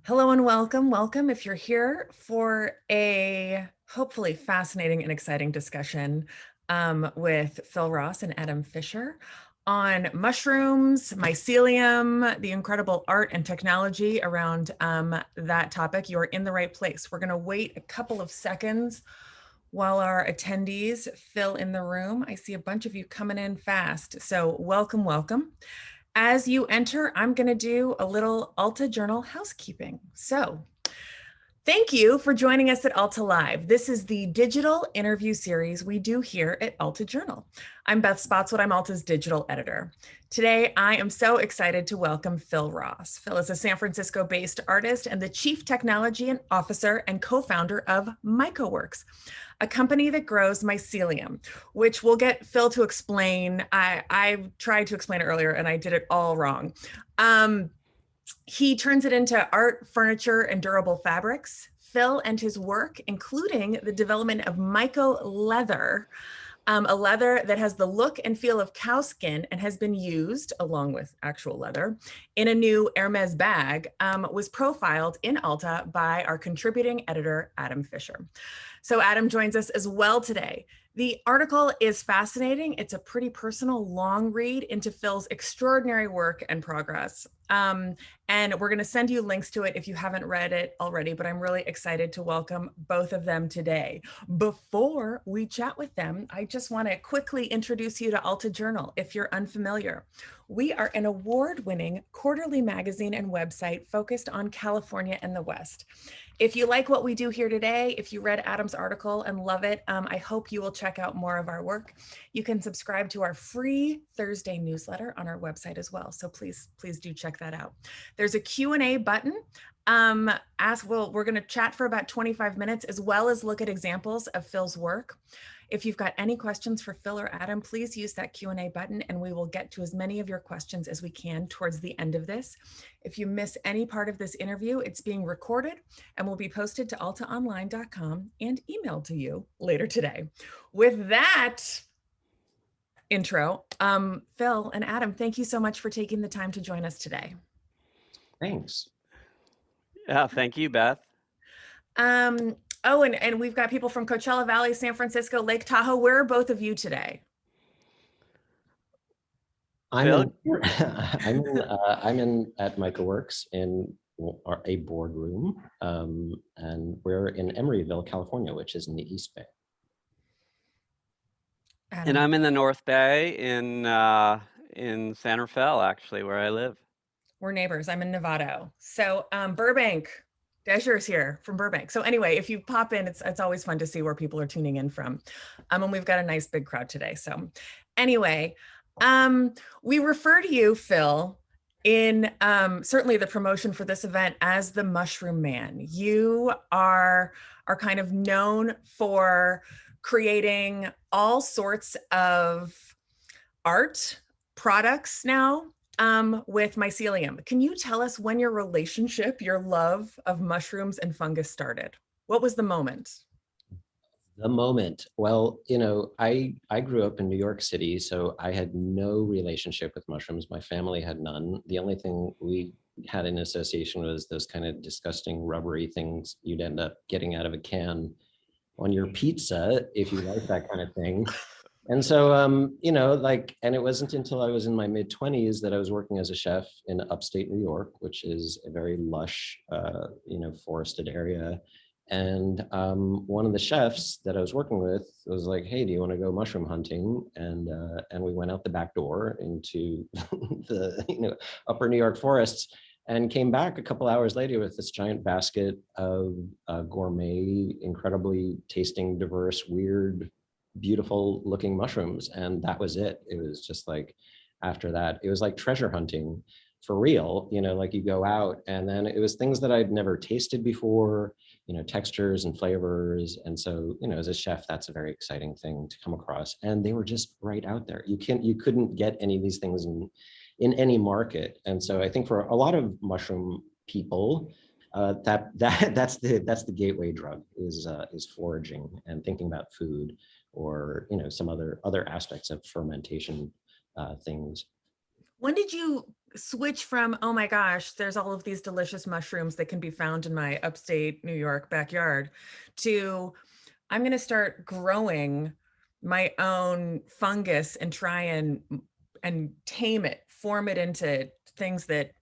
Hello and welcome. Welcome if you're here for a hopefully fascinating and exciting discussion with Phil Ross and Adam Fisher on mushrooms, mycelium, the incredible art and technology around that topic. You're in the right place. We're going to wait a couple of seconds while our attendees fill in the room. I see a bunch of you coming in fast. So welcome, welcome. As you enter, I'm going to do a little Alta Journal housekeeping. So thank you for joining us at Alta Live. This is the digital interview series we do here at Alta Journal. I'm Beth Spotswood. I'm Alta's digital editor. Today, I am so excited to welcome Phil Ross. Phil is a San Francisco-based artist and the Chief Technology Officer and co-founder of MycoWorks, a company that grows mycelium, which we'll get Phil to explain. I tried to explain it earlier and I did it all wrong. He turns it into art, furniture, and durable fabrics. Phil and his work, including the development of myco-leather, a leather that has the look and feel of cow skin and has been used, along with actual leather, in a new Hermès bag, was profiled in Alta by our contributing editor, Adam Fisher. So Adam joins us as well today. The article is fascinating. It's a pretty personal, long read into Phil's extraordinary work and progress. And we're going to send you links to it if you haven't read it already, but I'm really excited to welcome both of them today. Before we chat with them, I just want to quickly introduce you to Alta Journal if you're unfamiliar. We are an award-winning quarterly magazine and website focused on California and the West. If you like what we do here today, if you read Adam's article and love it, I hope you will check out more of our work. You can subscribe to our free Thursday newsletter on our website as well. So please do check that out. There's a Q&A button. We're going to chat for about 25 minutes as well as look at examples of Phil's work. If you've got any questions for Phil or Adam, please use that Q&A button and we will get to as many of your questions as we can towards the end of this. If you miss any part of this interview, it's being recorded and will be posted to altaonline.com and emailed to you later today. With that intro, Phil and Adam, thank you so much for taking the time to join us today. Thanks. Yeah, thank you, Beth. Oh, and we've got people from Coachella Valley, San Francisco, Lake Tahoe. Where are both of you today? I'm in at MycoWorks in a boardroom, and we're in Emeryville, California, which is in the East Bay. Adam. And I'm in the North Bay in San Rafael, actually, where I live. We're neighbors. I'm in Novato. So Burbank. Dejer's here from Burbank. So anyway, if you pop in, it's always fun to see where people are tuning in from. And we've got a nice big crowd today. So anyway, we refer to you, Phil, in certainly the promotion for this event as the Mushroom Man. You are kind of known for creating all sorts of art products now with mycelium. Can you tell us when your relationship, your love of mushrooms and fungus started? What was the moment? The moment. Well, you know, I grew up in New York City, so I had no relationship with mushrooms. My family had none. The only thing we had in association was those kind of disgusting rubbery things you'd end up getting out of a can on your pizza if you like that kind of thing. And so, you know, like, and it wasn't until I was in my mid-20s that I was working as a chef in upstate New York, which is a very lush, you know, forested area. And one of the chefs that I was working with was like, "Hey, do you want to go mushroom hunting?" And we went out the back door into the upper New York forests and came back a couple hours later with this giant basket of gourmet, incredibly tasting, diverse, weird, beautiful looking mushrooms. And that was it. It was just like, after that, it was like treasure hunting for real, you know, like you go out and then it was things that I'd never tasted before, you know, textures and flavors. And so, you know, as a chef, that's a very exciting thing to come across. And they were just right out there. You couldn't get any of these things in any market. And so I think for a lot of mushroom people, that's the gateway drug is foraging and thinking about food, or, you know, some other aspects of fermentation things. When did you switch from, oh my gosh, there's all of these delicious mushrooms that can be found in my upstate New York backyard, to I'm going to start growing my own fungus and try and tame it, form it into things that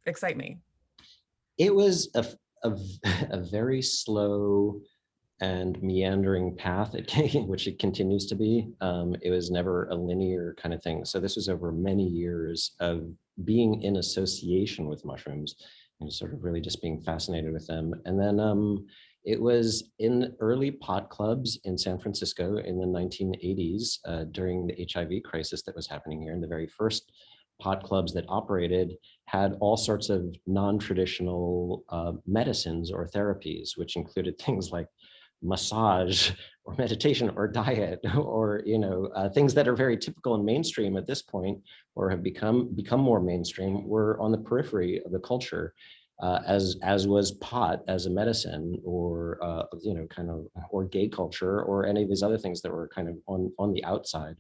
excite me? It was a, a very slow and meandering path, which it continues to be. It was never a linear kind of thing. So this was over many years of being in association with mushrooms and sort of really just being fascinated with them. And then it was in early pot clubs in San Francisco in the 1980s during the HIV crisis that was happening here. And the very first pot clubs that operated had all sorts of non-traditional medicines or therapies, which included things like massage or meditation or diet or things that are very typical and mainstream at this point, or have become more mainstream, were on the periphery of the culture, as was pot as a medicine, or or gay culture, or any of these other things that were kind of on the outside.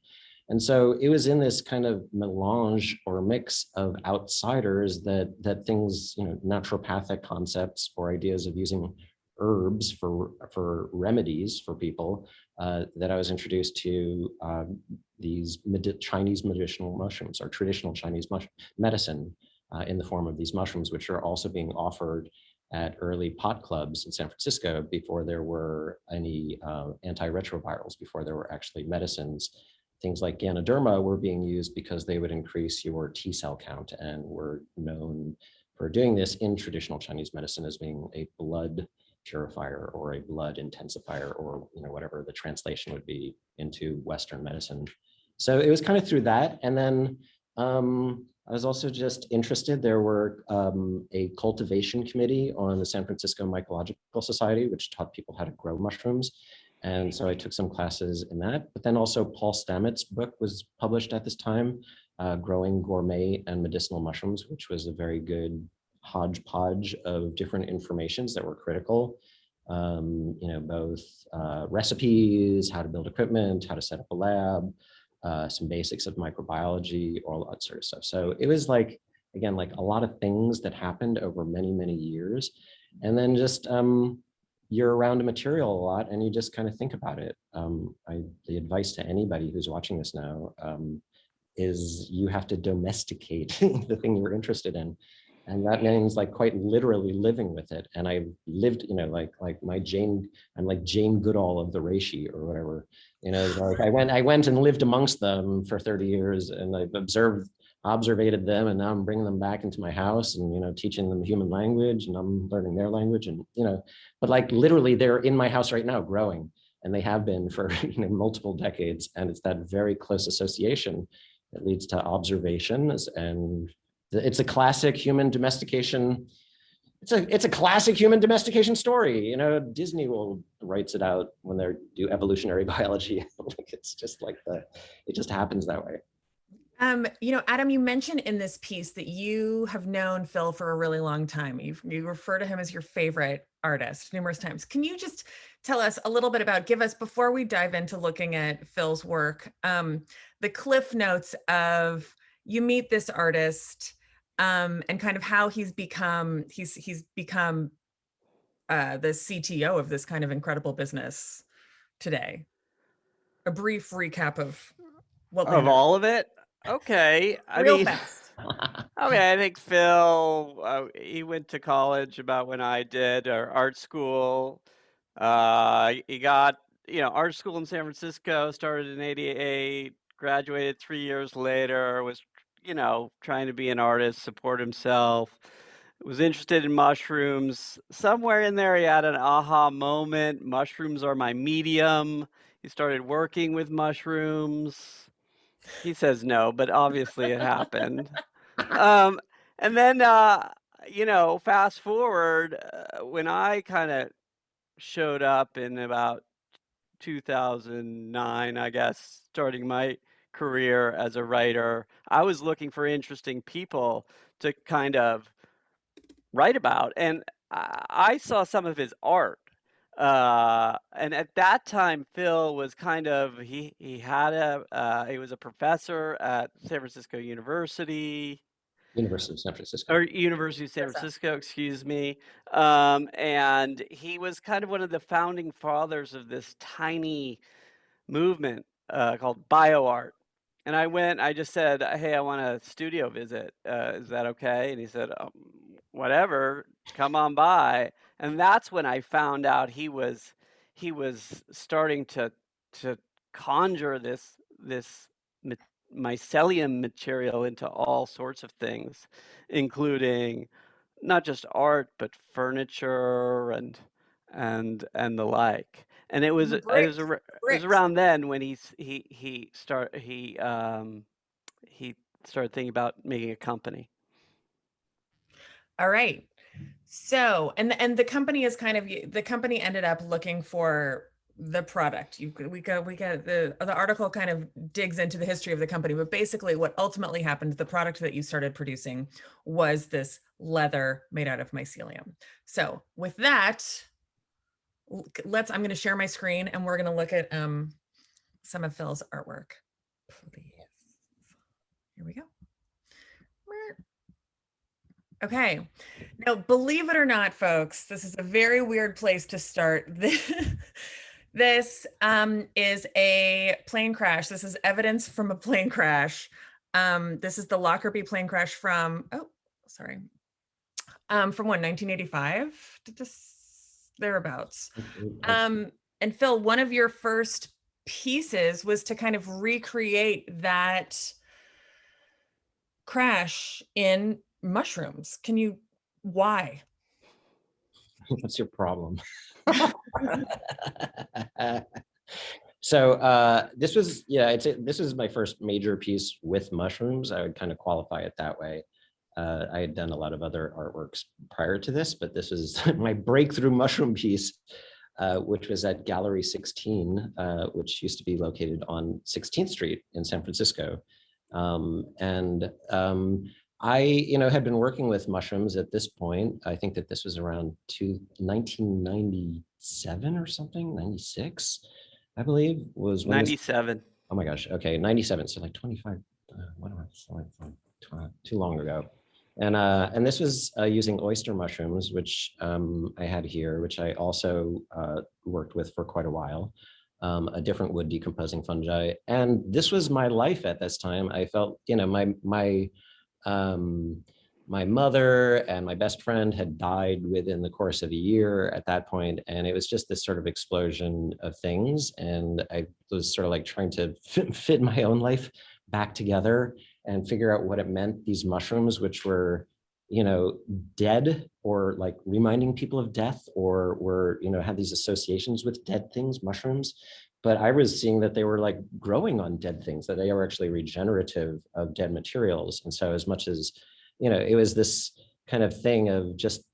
And so it was in this kind of melange or mix of outsiders that things, naturopathic concepts or ideas of using herbs for remedies for people, that I was introduced to these Chinese medicinal mushrooms, or traditional Chinese medicine, in the form of these mushrooms, which are also being offered at early pot clubs in San Francisco before there were any antiretrovirals, before there were actually medicines. Things like Ganoderma were being used because they would increase your T cell count, and were known for doing this in traditional Chinese medicine as being a blood purifier or a blood intensifier, or whatever the translation would be into Western medicine. So it was kind of through that. And then I was also just interested. There were a cultivation committee on the San Francisco Mycological Society, which taught people how to grow mushrooms. And so I took some classes in that. But then also Paul Stamets' book was published at this time, Growing Gourmet and Medicinal Mushrooms, which was a very good hodgepodge of different informations that were critical. Both recipes, how to build equipment, how to set up a lab, some basics of microbiology, all that sort of stuff. So it was like, again, like a lot of things that happened over many, many years. And then just you're around a material a lot, and you just kind of think about it. The advice to anybody who's watching this now is you have to domesticate the thing you're interested in. And that means like quite literally living with it. And I lived, like my Jane, I'm like Jane Goodall of the reishi or whatever, like I went and lived amongst them for 30 years, and I've observated them, and now I'm bringing them back into my house, and, teaching them human language, and I'm learning their language, and, but like literally they're in my house right now growing, and they have been for, multiple decades. And it's that very close association that leads to observations. And it's a classic human domestication. It's a classic human domestication story. Disney writes it out when they do evolutionary biology. It's just like it just happens that way. Adam, you mentioned in this piece that you have known Phil for a really long time. You refer to him as your favorite artist numerous times. Can you just tell us a little bit give us, before we dive into looking at Phil's work, the cliff notes of, you meet this artist, and kind of how he's become the CTO of this kind of incredible business today. A brief recap of what Of all of it? Okay. real fast. Okay, I think Phil, he went to college about when I did, or art school. He got, art school in San Francisco, started in '88, graduated 3 years later, was, trying to be an artist, support himself, was interested in mushrooms. Somewhere in there, he had an aha moment. Mushrooms are my medium. He started working with mushrooms. He says no, but obviously it happened. And then, fast forward, when I kind of showed up in about 2009, I guess, starting my career as a writer, I was looking for interesting people to kind of write about. And I saw some of his art. And at that time, Phil was kind of he was a professor at San Francisco University, University of San Francisco. or University of San What's that? Francisco, excuse me. And he was kind of one of the founding fathers of this tiny movement called bioart. And I just said, hey, I want a studio visit. Is that okay? And he said, whatever, come on by. And that's when I found out he was starting to conjure this mycelium material into all sorts of things, including not just art, but furniture and the like. And it was Bricks. it was Bricks. around then when he started thinking about making a company. All right. So, and the company is kind of, the company ended up looking for the product. We got the article kind of digs into the history of the company, but basically what ultimately happened, the product that you started producing was this leather made out of mycelium. So with that, I'm going to share my screen and we're going to look at some of Phil's artwork. Please. Here we go. Okay. Now, believe it or not, folks, this is a very weird place to start. This is a plane crash. This is evidence from a plane crash. This is the Lockerbie plane crash from, from when, 1985? Just thereabouts. And Phil, one of your first pieces was to kind of recreate that crash in mushrooms. Why? What's your problem? So this was, this was my first major piece with mushrooms. I would kind of qualify it that way. I had done a lot of other artworks prior to this, but this was my breakthrough mushroom piece, which was at Gallery 16, which used to be located on 16th Street in San Francisco. I, had been working with mushrooms at this point. I think that this was around 1997 or something, 96, I believe, was when 97. Oh my gosh, okay, 97, so like 25, too long ago. And this was using oyster mushrooms, which I had here, which I also worked with for quite a while. A different wood decomposing fungi. And this was my life at this time. I felt, my mother and my best friend had died within the course of a year at that point, and it was just this sort of explosion of things. And I was sort of like trying to fit my own life back together and figure out what it meant, these mushrooms, which were, dead, or like reminding people of death, or were, had these associations with dead things, mushrooms. But I was seeing that they were like growing on dead things, that they were actually regenerative of dead materials. And so as much as, it was this kind of thing of just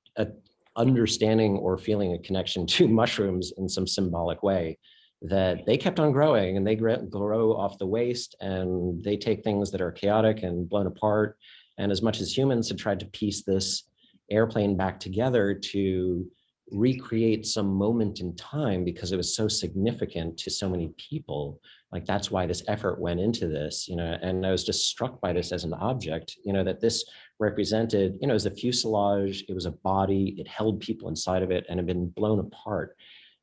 understanding or feeling a connection to mushrooms in some symbolic way, that they kept on growing, and they grow off the waste, and they take things that are chaotic and blown apart. And as much as humans had tried to piece this airplane back together to recreate some moment in time, because it was so significant to so many people, like that's why this effort went into this, and I was just struck by this as an object, that this represented, it was a fuselage, it was a body, it held people inside of it, and had been blown apart.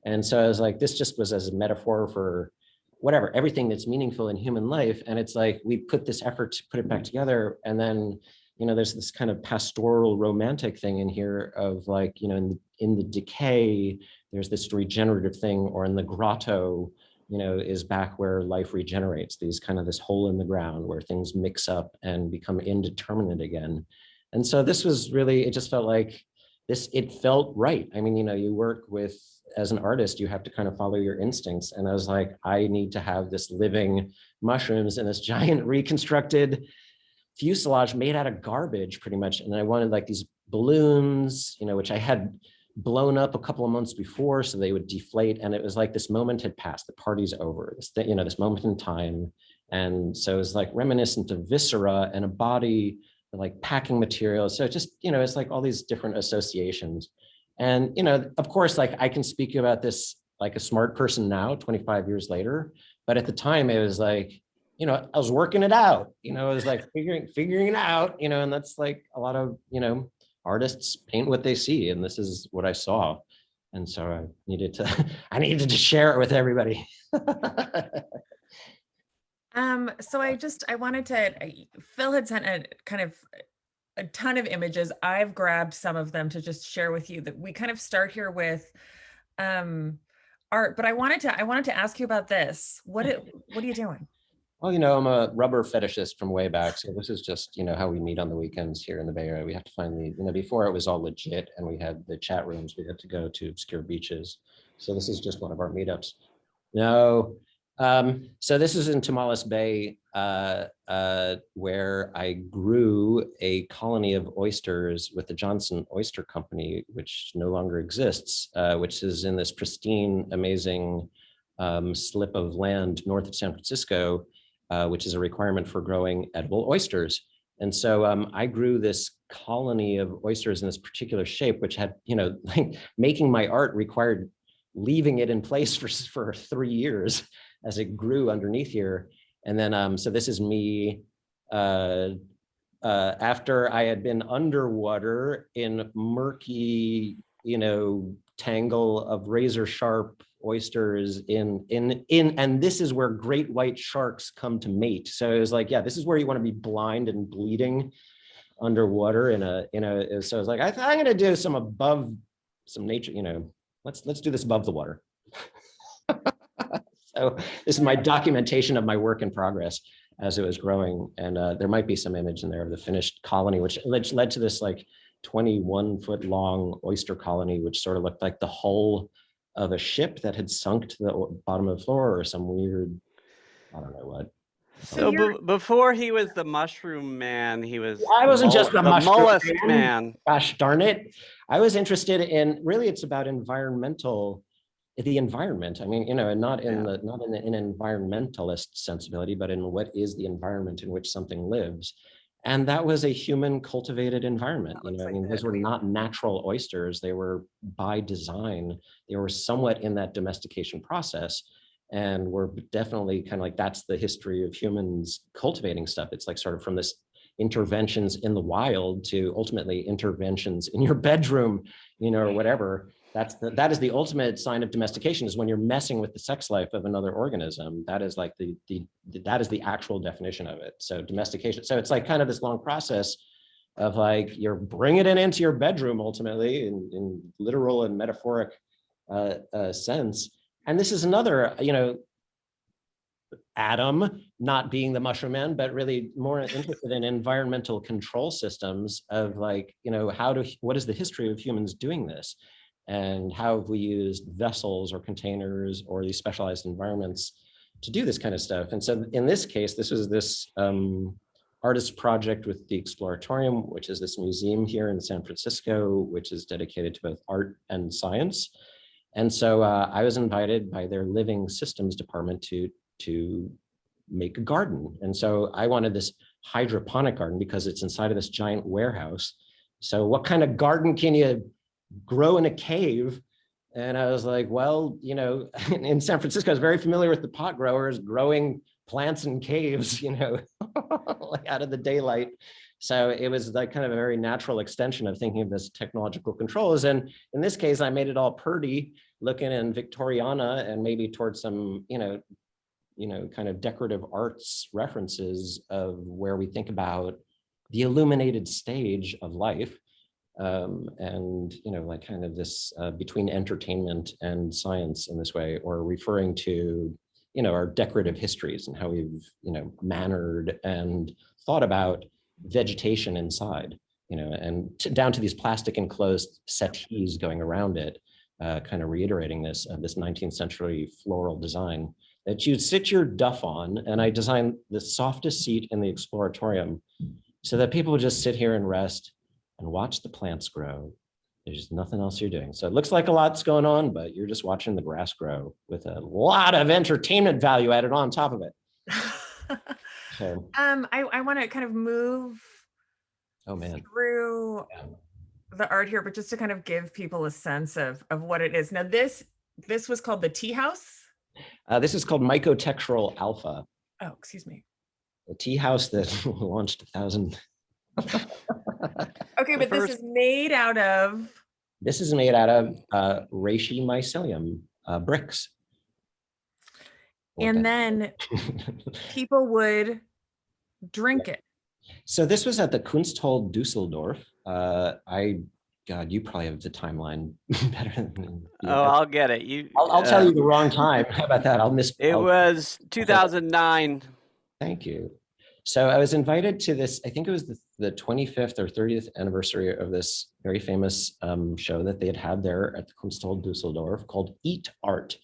And so I was like, this just was as a metaphor for whatever, everything that's meaningful in human life. And it's like, we put this effort to put it back together. And then, there's this kind of pastoral romantic thing in here of like, in the decay, there's this regenerative thing, or in the grotto, is back where life regenerates, this hole in the ground where things mix up and become indeterminate again. And so this was really, it just felt like this, it felt right. I mean, you work with, as an artist, you have to kind of follow your instincts. And I was like, I need to have this living mushrooms in this giant reconstructed fuselage made out of garbage, pretty much. And I wanted like these balloons, which I had blown up a couple of months before, so they would deflate. And it was like this moment had passed, the party's over, this moment in time. And so it was like reminiscent of viscera and a body, like packing materials. So just, it's like all these different associations. And, of course, like I can speak about this like a smart person now, 25 years later, but at the time it was like, I was working it out, it was like figuring it out, and that's like a lot of, artists paint what they see, and this is what I saw. And so I needed to share it with everybody. So I wanted to, Phil had sent a kind of a ton of images. I've grabbed some of them to just share with you. That we kind of start here with art, but I wanted to ask you about this. What are you doing? Well, I'm a rubber fetishist from way back. So this is just, how we meet on the weekends here in the Bay Area. We have to find before it was all legit and we had the chat rooms, we had to go to obscure beaches. So this is just one of our meetups. No. So this is in Tomales Bay, where I grew a colony of oysters with the Johnson Oyster Company, which no longer exists, which is in this pristine, amazing slip of land north of San Francisco, which is a requirement for growing edible oysters. And so I grew this colony of oysters in this particular shape, which had, like making my art required leaving it in place for 3 years as it grew underneath here. And then, so this is me after I had been underwater in murky, tangle of razor sharp oysters and this is where great white sharks come to mate. So it was like, yeah, this is where you want to be blind and bleeding underwater so I was like, I'm going to do some nature, let's do this above the water. So this is my documentation of my work in progress as it was growing. And there might be some image in there of the finished colony, which led to this like 21-foot long oyster colony, which sort of looked like the hull of a ship that had sunk to the bottom of the floor or some weird, I don't know what. So before he was the mushroom man, he was I wasn't just the mollusk man. Gosh darn it. I was interested in, really it's about the environment. I mean, and not in an environmentalist sensibility, but in what is the environment in which something lives. And that was a human cultivated environment. Those were not natural oysters. They were by design. They were somewhat in that domestication process. And we're definitely kind of like, that's the history of humans cultivating stuff. It's like sort of from this interventions in the wild to ultimately interventions in your bedroom, or whatever. That is the ultimate sign of domestication, is when you're messing with the sex life of another organism. That is like that is the actual definition of it. So domestication. So it's like kind of this long process of like, you're bringing it into your bedroom ultimately in literal and metaphoric sense. And this is another, Adam, not being the mushroom man, but really more interested in environmental control systems of like, what is the history of humans doing this? And how have we used vessels or containers or these specialized environments to do this kind of stuff? And so in this case, this was this artist project with the Exploratorium, which is this museum here in San Francisco, which is dedicated to both art and science. And so I was invited by their living systems department to make a garden. And so I wanted this hydroponic garden because it's inside of this giant warehouse. So what kind of garden can you grow in a cave? And I was like, well, in San Francisco, I was very familiar with the pot growers growing plants in caves, like out of the daylight. So it was like kind of a very natural extension of thinking of this technological controls. And in this case, I made it all purdy looking in Victoriana and maybe towards some, kind of decorative arts references of where we think about the illuminated stage of life. And like kind of this between entertainment and science in this way, or referring to our decorative histories and how we've mannered and thought about vegetation inside, and down to these plastic enclosed settees going around it, kind of reiterating this 19th century floral design that you'd sit your duff on. And I designed the softest seat in the Exploratorium so that people would just sit here and rest and watch the plants grow. There's nothing else you're doing. So it looks like a lot's going on, but you're just watching the grass grow with a lot of entertainment value added on top of it. So, I want to kind of move oh man, through the art here, but just to kind of give people a sense of what it is. Now this was called the tea house. This is called Mycotextural Alpha, Oh, excuse me. a tea house that launched 1,000. Okay, but this is made out of. This is made out of reishi mycelium bricks. And then people would drink it. So this was at the Kunsthalle Dusseldorf. God, you probably have the timeline better than me. Oh, I'll get it. I'll tell you the wrong time. How about that? It was 2009. Thank you. So I was invited to this, I think it was the 25th or 30th anniversary of this very famous show that they had there at the Kunsthalle Dusseldorf called Eat Art,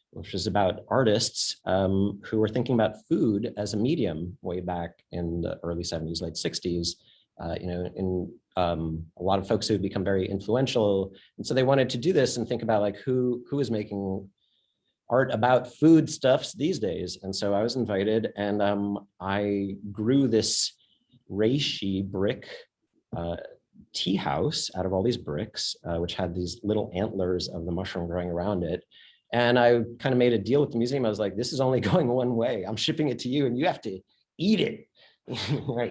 which was about artists who were thinking about food as a medium way back in the early 70s, late 60s, a lot of folks who had become very influential. And so they wanted to do this and think about like who is making art about foodstuffs these days. And so I was invited, and I grew this reishi brick tea house out of all these bricks, which had these little antlers of the mushroom growing around it. And I kind of made a deal with the museum. I was like, this is only going one way. I'm shipping it to you and you have to eat it.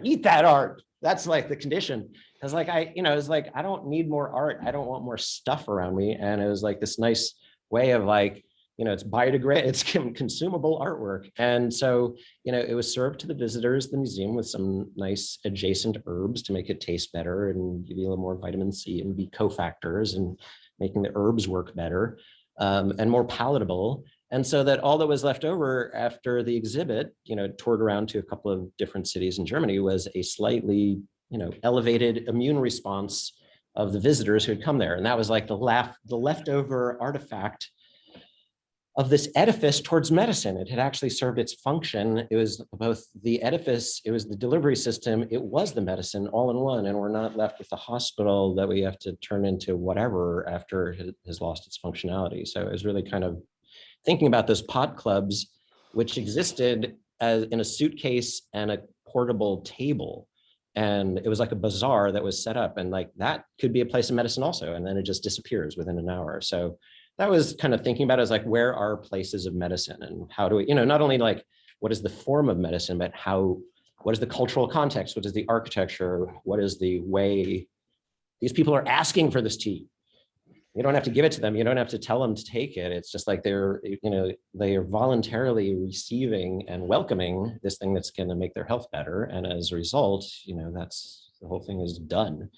Eat that art. That's like the condition. I was like, I don't need more art. I don't want more stuff around me. And it was like this nice way of like, it's biodegradable, it's consumable artwork. And so, it was served to the visitors of the museum with some nice adjacent herbs to make it taste better and give you a little more vitamin C and B cofactors and making the herbs work better. And more palatable. And so that all that was left over after the exhibit, toured around to a couple of different cities in Germany, was a slightly, elevated immune response of the visitors who had come there. And that was like the leftover artifact of this edifice towards medicine. It had actually served its function. It was both the edifice, it was the delivery system, it was the medicine all in one. And we're not left with a hospital that we have to turn into whatever after it has lost its functionality. So it was really kind of thinking about those pot clubs, which existed as in a suitcase and a portable table. And it was like a bazaar that was set up, and like that could be a place of medicine also. And then it just disappears within an hour. So that was kind of thinking about it as like, where are places of medicine, and how do we, not only like what is the form of medicine, but what is the cultural context? What is the architecture? What is the way these people are asking for this tea? You don't have to give it to them. You don't have to tell them to take it. It's just like they are voluntarily receiving and welcoming this thing that's going to make their health better. And as a result, that's the whole thing is done.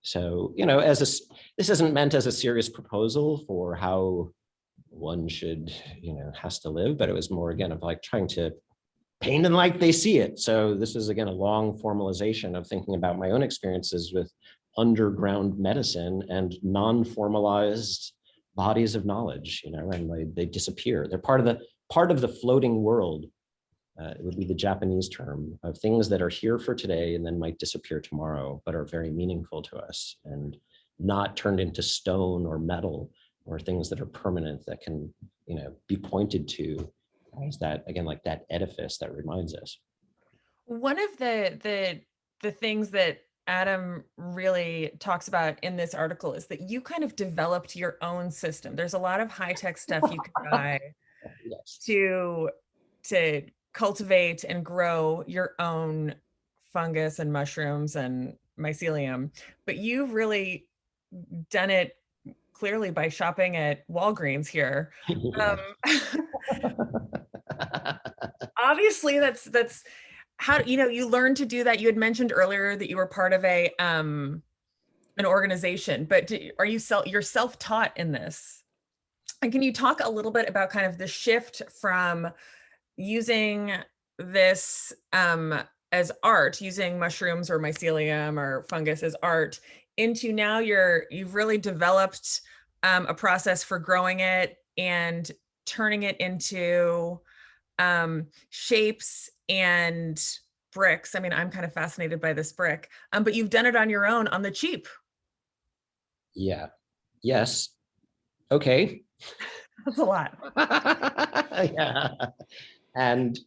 So, this isn't meant as a serious proposal for how one should, has to live, but it was more, again, of like trying to paint them like they see it. So this is, again, a long formalization of thinking about my own experiences with underground medicine and non-formalized bodies of knowledge, and they disappear. They're part of the floating world. It would be the Japanese term of things that are here for today and then might disappear tomorrow, but are very meaningful to us and not turned into stone or metal or things that are permanent that can, be pointed to as that, again, like that edifice that reminds us. One of the things that Adam really talks about in this article is that you kind of developed your own system. There's a lot of high-tech stuff you can buy yes. to cultivate and grow your own fungus and mushrooms and mycelium, but you've really done it clearly by shopping at Walgreens here. Obviously, that's how you learned to do that. You had mentioned earlier that you were part of an organization, but you're self-taught in this? And can you talk a little bit about kind of the shift from using this as art, using mushrooms or mycelium or fungus as art, into now you've really developed a process for growing it and turning it into shapes and bricks. I mean, I'm kind of fascinated by this brick, but you've done it on your own on the cheap. Yeah. Yes. Okay. That's a lot. Yeah. And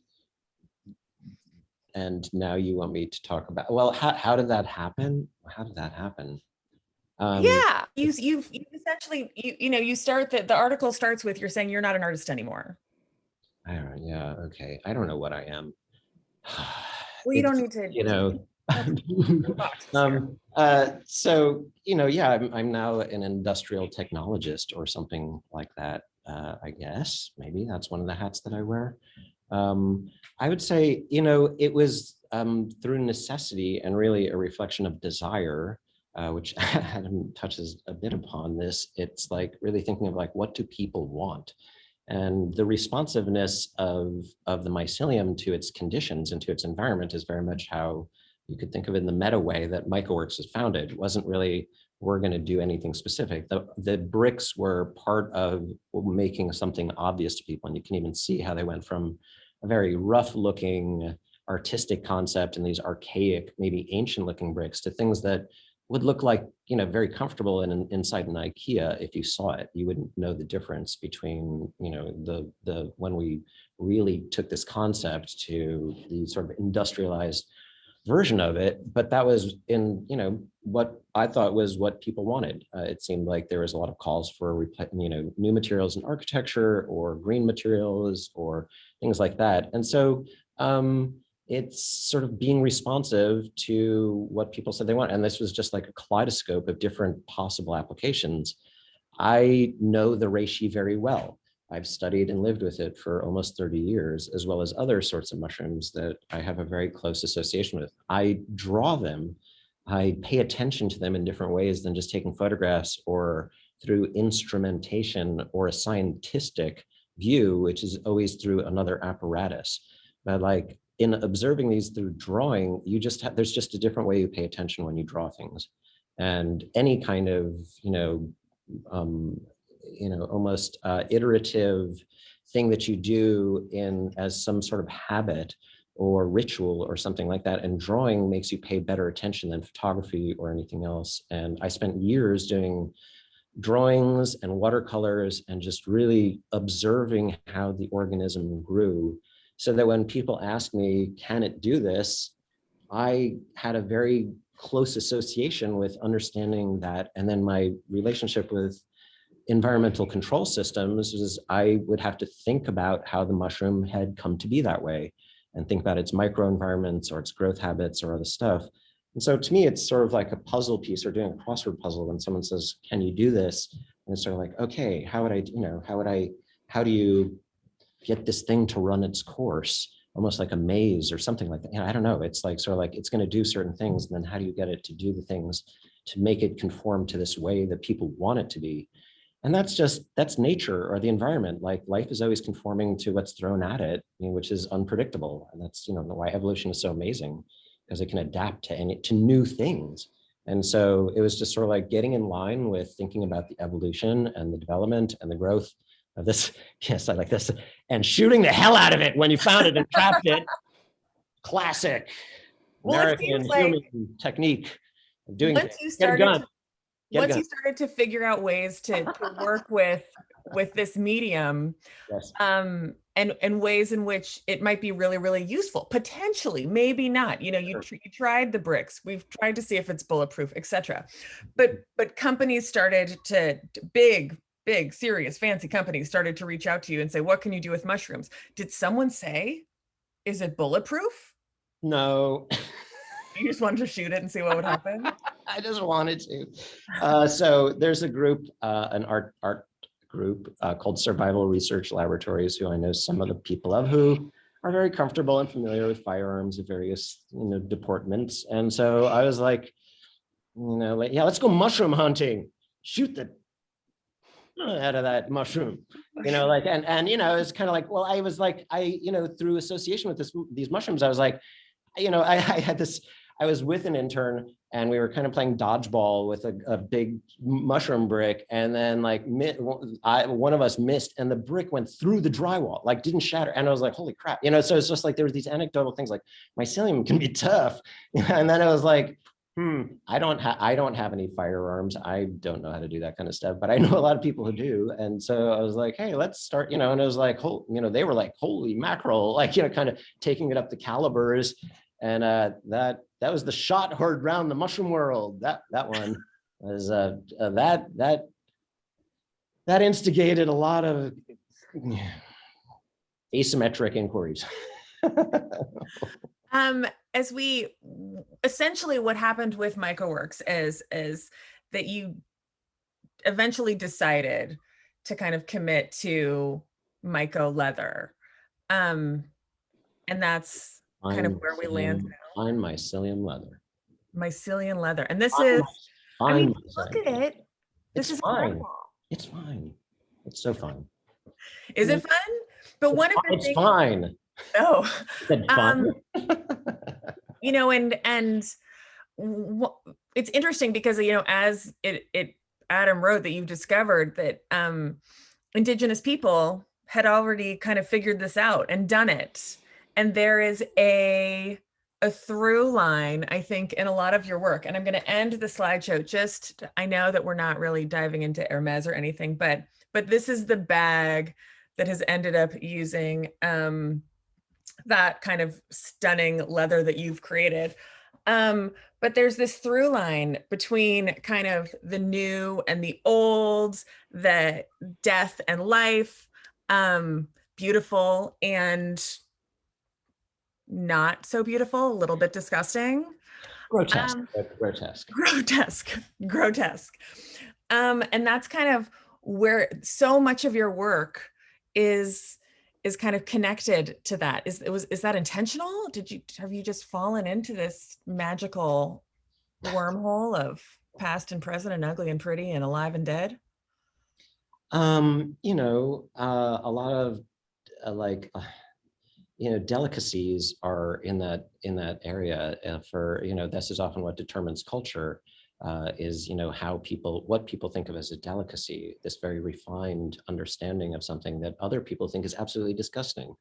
now you want me to talk about, well, how did that happen? How did that happen? Yeah, you essentially, you start the article starts with you're saying you're not an artist anymore. I don't know. Yeah. Okay. I don't know what I am. Well, you don't It's, need to you know, boxes here. so, yeah, I'm now an industrial technologist or something like that. I guess maybe that's one of the hats that I wear. I would say, it was through necessity and really a reflection of desire, which Adam touches a bit upon this. It's like really thinking of like, what do people want? And the responsiveness of the mycelium to its conditions and to its environment is very much how you could think of it in the meta way that MycoWorks was founded. It wasn't really, we're going to do anything specific. The bricks were part of making something obvious to people. And you can even see how they went from a very rough looking artistic concept and these archaic, maybe ancient looking bricks to things that would look like, very comfortable inside an IKEA. If you saw it, you wouldn't know the difference between, the when we really took this concept to the sort of industrialized version of it. But that was in, what I thought was what people wanted. It seemed like there was a lot of calls for, new materials in architecture or green materials or things like that. And so, it's sort of being responsive to what people said they want. And this was just like a kaleidoscope of different possible applications. I know the reishi very well. I've studied and lived with it for almost 30 years, as well as other sorts of mushrooms that I have a very close association with. I draw them. I pay attention to them in different ways than just taking photographs or through instrumentation or a scientific view, which is always through another apparatus. But like, in observing these through drawing, there's just a different way you pay attention when you draw things. And any kind of, almost iterative thing that you do as some sort of habit or ritual or something like that. And drawing makes you pay better attention than photography or anything else. And I spent years doing drawings and watercolors and just really observing how the organism grew, so that when people ask me, can it do this? I had a very close association with understanding that. And then my relationship with environmental control systems is I would have to think about how the mushroom had come to be that way and think about its microenvironments or its growth habits or other stuff. And so to me, it's sort of like a puzzle piece or doing a crossword puzzle when someone says, can you do this? And it's sort of like, okay, how do you get this thing to run its course, almost like a maze or something like that. I don't know. It's like sort of like it's going to do certain things, and then how do you get it to do the things to make it conform to this way that people want it to be? And that's nature or the environment. Like life is always conforming to what's thrown at it, which is unpredictable. And that's why evolution is so amazing, because it can adapt to new things. And so it was just sort of like getting in line with thinking about the evolution and the development and the growth of this. Yes, I like this. And shooting the hell out of it when you found it and trapped it. Classic American human technique of doing once things. you started to figure out ways to work with this medium, yes. And ways in which it might be really, really useful, potentially, maybe not. You tried the bricks. We've tried to see if it's bulletproof, etc. But companies started to big, serious, fancy companies started to reach out to you and say, what can you do with mushrooms? Did someone say, is it bulletproof? No. You just wanted to shoot it and see what would happen? I just wanted to. So there's a group, an art group called Survival Research Laboratories, who I know some of the people of, who are very comfortable and familiar with firearms of various deportments. And so I was like, yeah, let's go mushroom hunting. Shoot the out of that mushroom, and it's kind of like, well, I was like, through association with these mushrooms, I was like, I was with an intern and we were kind of playing dodgeball with a big mushroom brick, and then like one of us missed and the brick went through the drywall, like didn't shatter, and I was like, holy crap, so it's just like there were these anecdotal things like mycelium can be tough, and then I was like, I don't have any firearms. I don't know how to do that kind of stuff, but I know a lot of people who do. And so I was like, hey, let's start, and it was like, they were like, holy mackerel, like, kind of taking it up the calibers. And that was the shot heard around the mushroom world, that one. was that instigated a lot of asymmetric inquiries. As we essentially what happened with MycoWorks is that you eventually decided to kind of commit to myco-leather. And that's kind of where we land now. Fine mycelium leather. Mycelium leather. And this is, I mean, look at it. This is fine. incredible. It's fine. It's so fun. Is it fun? But one of the it's things, fine. oh, Fun. you know, and it's interesting because, you know, as Adam wrote that you've discovered that indigenous people had already kind of figured this out and done it. And there is a through line, I think, in a lot of your work. And I'm going to end the slideshow. Just, I know that we're not really diving into Hermès or anything, but this is the bag that has ended up using that kind of stunning leather that you've created. But there's this through line between kind of the new and the old, the death and life, beautiful and not so beautiful, a little bit disgusting. Grotesque. Grotesque. And that's kind of where so much of your work is kind of connected to that. Is that intentional? Have you just fallen into this magical wormhole of past and present and ugly and pretty and alive and dead? You know, a lot of you know, delicacies are in that area for, you know, this is often what determines culture, is, you know, what people think of as a delicacy, this very refined understanding of something that other people think is absolutely disgusting.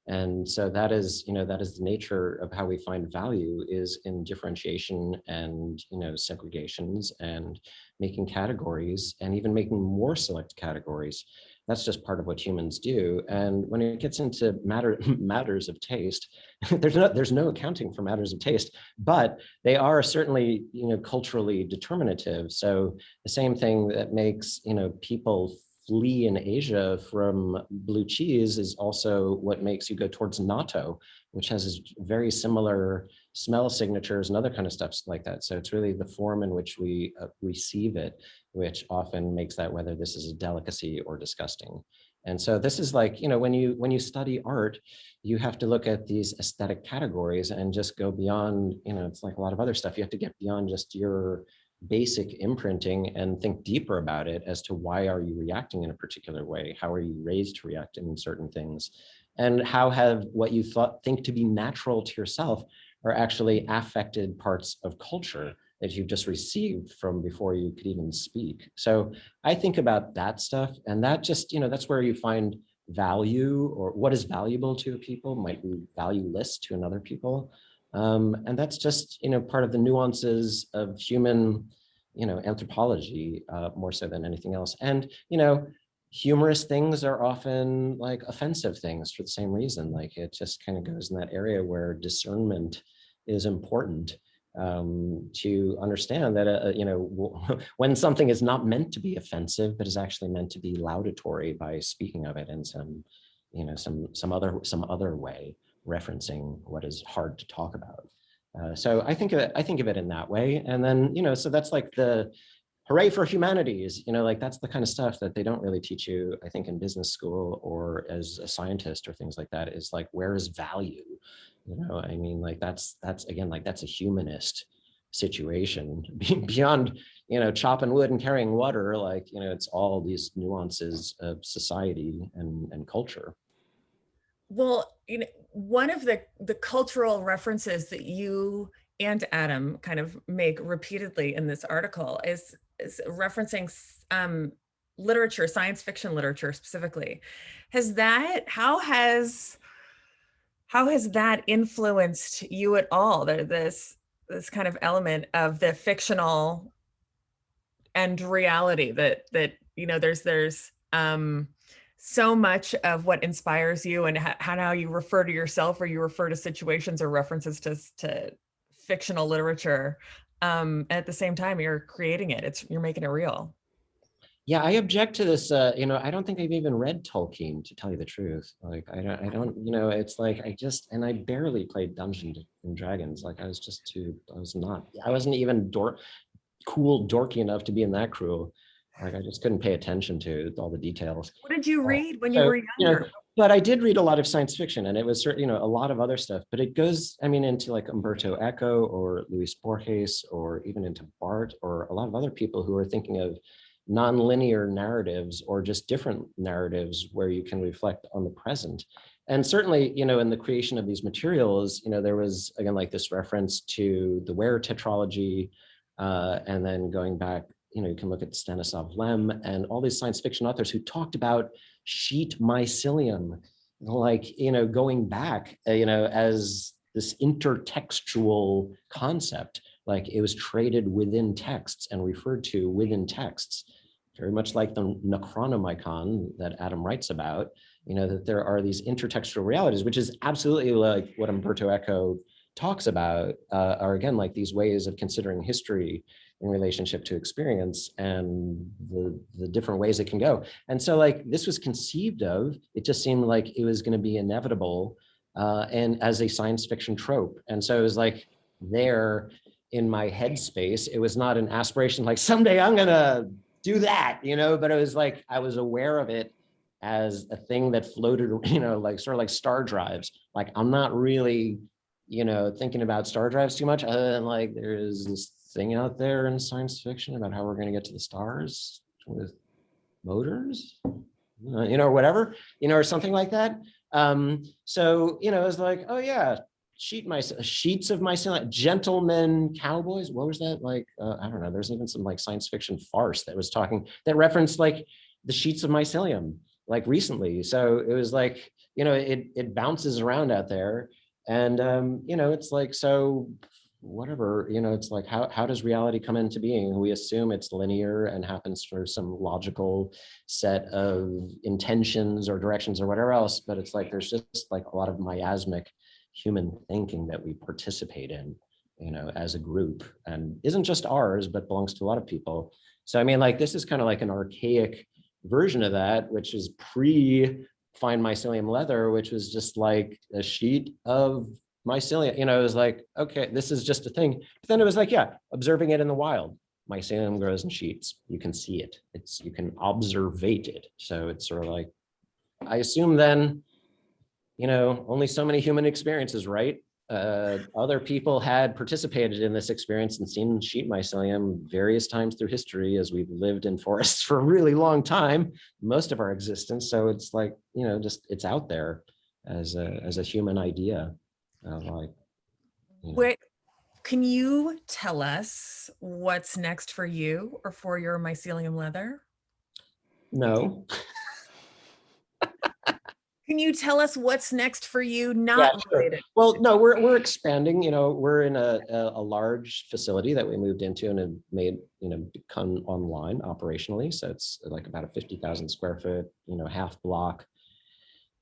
And so that is, you know, that is the nature of how we find value, is in differentiation and, you know, segregations and making categories and even making more select categories. That's just part of what humans do. And when it gets into matters of taste, there's no accounting for matters of taste, but they are certainly, you know, culturally determinative. So the same thing that makes, you know, people flee in Asia from blue cheese is also what makes you go towards natto, which has very similar smell signatures and other kind of stuff like that. So it's really the form in which we receive it, which often makes that whether this is a delicacy or disgusting. And so this is like, you know, when you study art, you have to look at these aesthetic categories and just go beyond, you know, it's like a lot of other stuff. You have to get beyond just your basic imprinting and think deeper about it as to why are you reacting in a particular way? How are you raised to react in certain things? And how have what you think to be natural to yourself are actually affected parts of culture that you've just received from before you could even speak. So I think about that stuff, and that just, you know, that's where you find value, or what is valuable to people might be valueless to another people. And that's just, you know, part of the nuances of human, you know, anthropology, more so than anything else. And, you know, humorous things are often like offensive things for the same reason. Like it just kind of goes in that area where discernment is important, to understand that, you know, when something is not meant to be offensive, but is actually meant to be laudatory by speaking of it in some, you know, some other way, referencing what is hard to talk about. So I think of it in that way. And then, you know, so that's like the hooray for humanities, you know, like that's the kind of stuff that they don't really teach you, I think, in business school or as a scientist or things like that, is like, where is value? You know, I mean, like that's again, like that's a humanist situation beyond, you know, chopping wood and carrying water. Like, you know, it's all these nuances of society and culture. Well, you know, one of the cultural references that you and Adam kind of make repeatedly in this article is referencing literature, science fiction literature specifically. How has that influenced you at all? This kind of element of the fictional and reality that you know, there's so much of what inspires you and how now you refer to yourself or you refer to situations or references to fictional literature At the same time, you're creating it. You're making it real. Yeah, I object to this. I don't think I've even read Tolkien, to tell you the truth. Like, I don't, it's like and I barely played Dungeons and Dragons. Like, I wasn't even dorky enough to be in that crew. Like, I just couldn't pay attention to all the details. What did you read when you So, were younger? but I did read a lot of science fiction, and it was certainly, a lot of other stuff, but it goes, into like Umberto Eco or Luis Borges, or even into Barth, or a lot of other people who are thinking of nonlinear narratives or just different narratives where you can reflect on the present. And certainly, in the creation of these materials, there was, again, like this reference to the Ware tetralogy, and then going back, you can look at Stanislav Lem and all these science fiction authors who talked about sheet mycelium, like, going back, as this intertextual concept, like it was traded within texts and referred to within texts, very much like the Necronomicon that Adam writes about, that there are these intertextual realities, which is absolutely like what Umberto Eco talks about, are again, like these ways of considering history in relationship to experience and the different ways it can go. And so like this was conceived of, it just seemed like it was going to be inevitable, and as a science fiction trope. And so it was like there in my headspace, it was not an aspiration like someday I'm going to do that, but it was like I was aware of it as a thing that floated, like sort of like star drives. Like I'm not really, thinking about star drives too much, other than like there is this thing out there in science fiction about how we're going to get to the stars with motors, or whatever, or something like that. So, it was like, oh yeah, sheets of mycelium, gentlemen cowboys. What was that like? I don't know. There's even some like science fiction farce that referenced like the sheets of mycelium, like recently. So it was like, it bounces around out there, and it's like, so whatever, it's like, how does reality come into being? We assume it's linear and happens for some logical set of intentions or directions or whatever else, but it's like there's just like a lot of miasmic human thinking that we participate in, as a group, and isn't just ours, but belongs to a lot of people. So I mean, like, this is kind of like an archaic version of that, which is pre fine mycelium leather, which was just like a sheet of mycelium. It was like, okay, this is just a thing. But then it was like, yeah, observing it in the wild. Mycelium grows in sheets. You can see it. You can observate it. So it's sort of like, I assume then, only so many human experiences, right? Other people had participated in this experience and seen sheet mycelium various times through history, as we've lived in forests for a really long time, most of our existence. So it's like, just it's out there as a human idea. Like, Wait, can you tell us what's next for you or for your mycelium leather? No. Can you tell us what's next for you? Yeah, Not sure. related. Well, no, we're expanding. We're in a large facility that we moved into and have made, become online operationally. So it's like about a 50,000 square foot, half block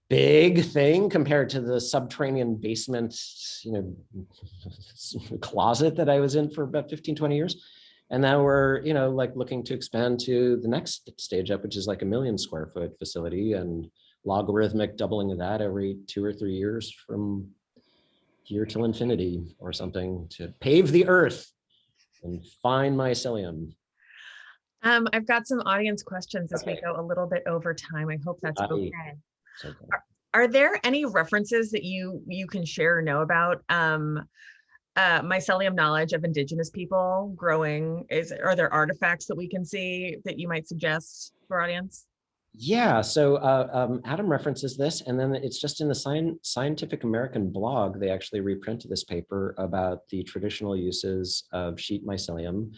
big thing compared to the subterranean basement, closet that I was in for about 15, 20 years. And now we're, like looking to expand to the next stage up, which is like 1 million square foot facility, and logarithmic doubling of that every 2 or 3 years from here till infinity or something, to pave the earth and find mycelium. I've got some audience questions as we go a little bit over time. I hope that's okay. Okay. Are there any references that you can share or know about mycelium knowledge of indigenous people growing? Are there artifacts that we can see that you might suggest for our audience? Yeah, so Adam references this, and then it's just in the Scientific American blog, they actually reprinted this paper about the traditional uses of sheet mycelium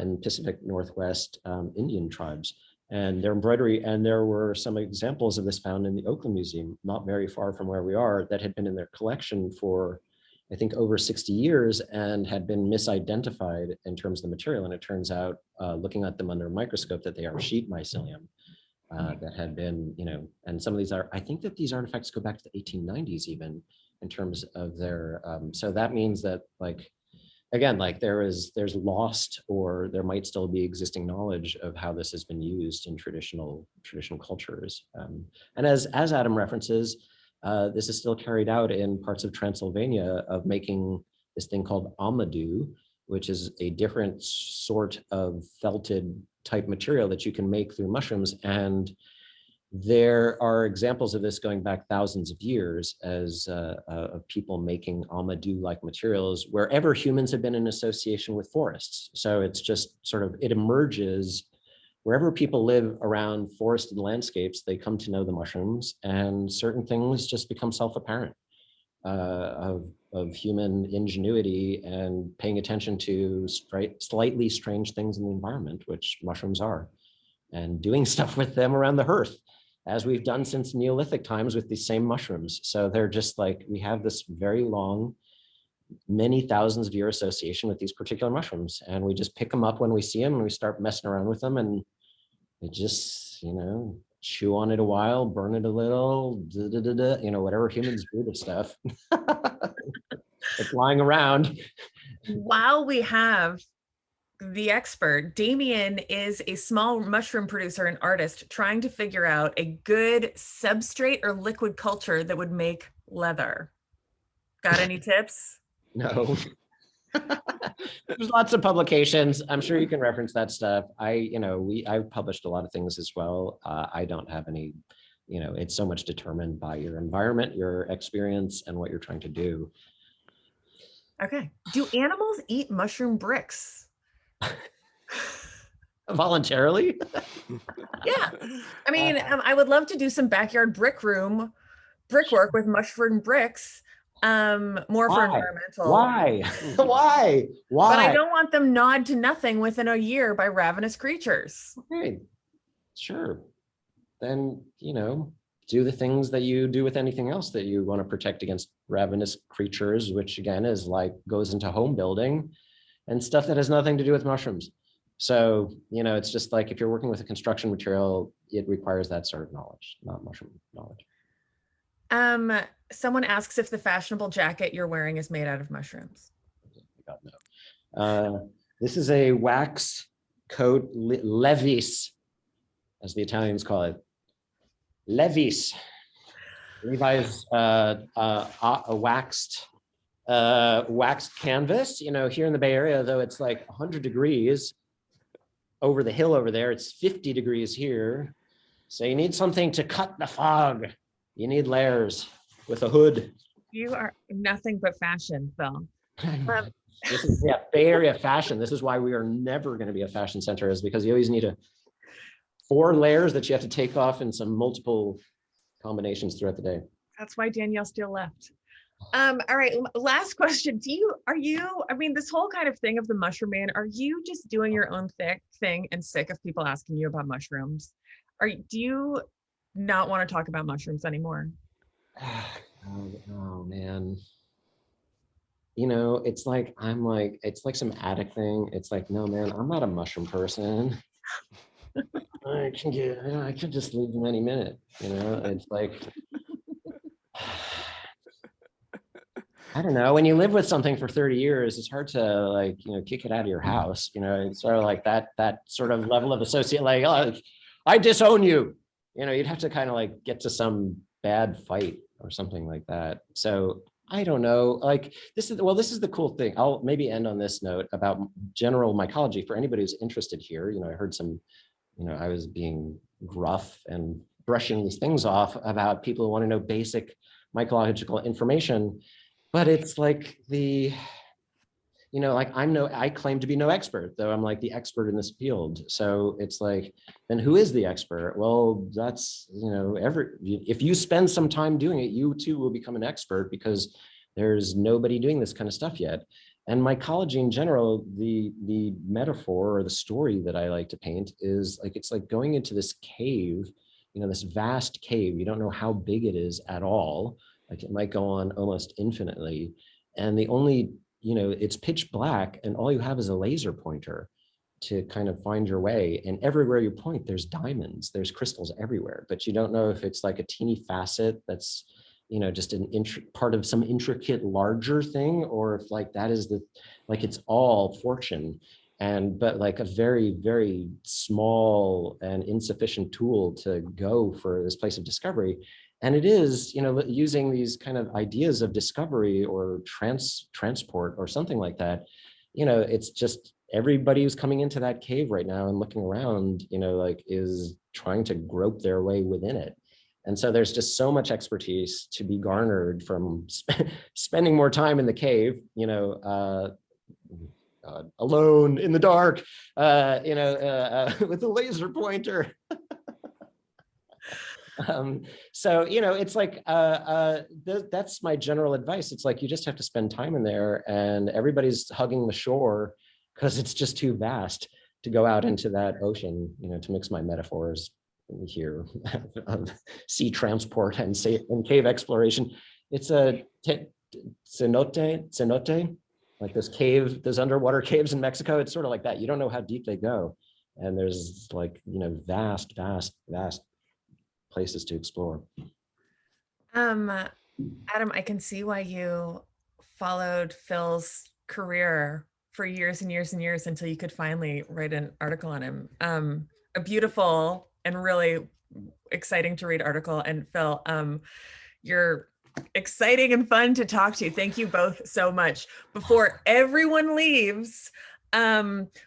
in Pacific Northwest Indian tribes and their embroidery. And there were some examples of this found in the Oakland Museum, not very far from where we are, that had been in their collection for, I think, over 60 years and had been misidentified in terms of the material. And it turns out, looking at them under a microscope, that they are sheet mycelium. That had been, and some of these are, I think that these artifacts go back to the 1890s even in terms of their, so that means that like again, like there's lost, or there might still be existing knowledge of how this has been used in traditional cultures. And as Adam references, this is still carried out in parts of Transylvania of making this thing called amadou, which is a different sort of felted type material that you can make through mushrooms. And there are examples of this going back thousands of years as of people making amadou-like materials wherever humans have been in association with forests. So it's just sort of, it emerges wherever people live around forested landscapes, they come to know the mushrooms, and certain things just become self-apparent of human ingenuity and paying attention to slightly strange things in the environment, which mushrooms are, and doing stuff with them around the hearth, as we've done since Neolithic times with these same mushrooms. So they're just like, we have this very long, many thousands of year association with these particular mushrooms. And we just pick them up when we see them and we start messing around with them, and we just, chew on it a while, burn it a little, whatever humans do to stuff. It's lying around. While we have the expert, Damien is a small mushroom producer and artist trying to figure out a good substrate or liquid culture that would make leather. Got any tips? No. There's lots of publications. I'm sure you can reference that stuff. I've published a lot of things as well. I don't have any, it's so much determined by your environment, your experience, and what you're trying to do. Okay. Do animals eat mushroom bricks? Voluntarily? Yeah. I mean, I would love to do some backyard brickwork with mushroom bricks. More for environmental. Why? Why? But I don't want them gnawed to nothing within a year by ravenous creatures. Okay, sure. Then, do the things that you do with anything else that you want to protect against ravenous creatures, which again is like goes into home building and stuff that has nothing to do with mushrooms. So, it's just like if you're working with a construction material, it requires that sort of knowledge, not mushroom knowledge. Someone asks if the fashionable jacket you're wearing is made out of mushrooms. God, no. This is a wax coat, levis, as the Italians call it. Levis. Levi's a waxed canvas. Here in the Bay Area, though it's like 100 degrees over the hill over there, it's 50 degrees here. So you need something to cut the fog. You need layers with a hood. You are nothing but fashion, Phil. This is Bay Area fashion. This is why we are never going to be a fashion center, is because you always need 4 layers that you have to take off in some multiple combinations throughout the day. That's why Danielle still left. All right, last question. This whole kind of thing of the mushroom man, are you just doing your own thing and sick of people asking you about mushrooms? Do you not want to talk about mushrooms anymore? Oh man. It's like it's like some addict thing. It's like, no man, I'm not a mushroom person. I can just leave them any minute. It's like, I don't know, when you live with something for 30 years, it's hard to kick it out of your house. It's sort of like that sort of level of associate, like, oh, I disown you. You'd have to kind of get to some bad fight or something like that. So I don't know, this is the cool thing. I'll maybe end on this note about general mycology for anybody who's interested here. I heard some, I was being gruff and brushing these things off about people who want to know basic mycological information, but it's like I claim to be no expert, though I'm like the expert in this field. So it's like, then who is the expert? Well, that's, if you spend some time doing it, you too will become an expert, because there's nobody doing this kind of stuff yet. And mycology in general, the metaphor or the story that I like to paint is it's like going into this cave, this vast cave. You don't know how big it is at all. Like it might go on almost infinitely. And the only, it's pitch black, and all you have is a laser pointer to kind of find your way. And everywhere you point, there's diamonds, there's crystals everywhere, but you don't know if it's like a teeny facet that's you know, just part of some intricate larger thing, or if like that is like it's all fortune, but like a very, very small and insufficient tool to go for this place of discovery. And it is, you know, using these kind of ideas of discovery or transport or something like that, you know, it's just everybody who's coming into that cave right now and looking around, you know, like is trying to grope their way within it. And so there's just so much expertise to be garnered from spending more time in the cave, you know, alone in the dark, you know, with a laser pointer. So, you know, it's like, that's my general advice. It's like, you just have to spend time in there, and everybody's hugging the shore because it's just too vast to go out into that ocean, you know, to mix my metaphors here of sea transport and cave exploration. It's a cenote, like those underwater caves in Mexico. It's sort of like that. You don't know how deep they go. And there's like, you know, vast places to explore. Adam, I can see why you followed Phil's career for years and years and years until you could finally write an article on him. A beautiful and really exciting to read article. And Phil, you're exciting and fun to talk to. Thank you both so much. Before everyone leaves,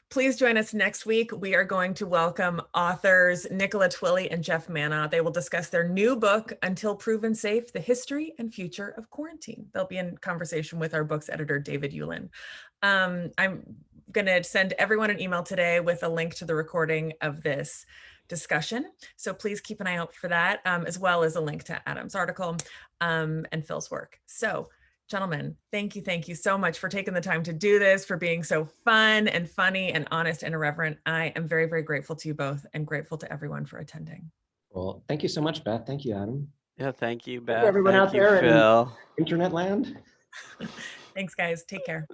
please join us next week. We are going to welcome authors Nicola Twilley and Jeff Manna. They will discuss their new book, Until Proven Safe, The History and Future of Quarantine. They'll be in conversation with our book's editor, David Yulin. I'm going to send everyone an email today with a link to the recording of this discussion. So please keep an eye out for that, as well as a link to Adam's article and Phil's work. So gentlemen, thank you so much for taking the time to do this, for being so fun and funny and honest and irreverent. I am very, very grateful to you both, and grateful to everyone for attending. Well, thank you so much, Beth. Thank you, Adam. Yeah, thank you, Beth. Thank you, everyone thank out you, there Phil. in internet land. Thanks, guys. Take care.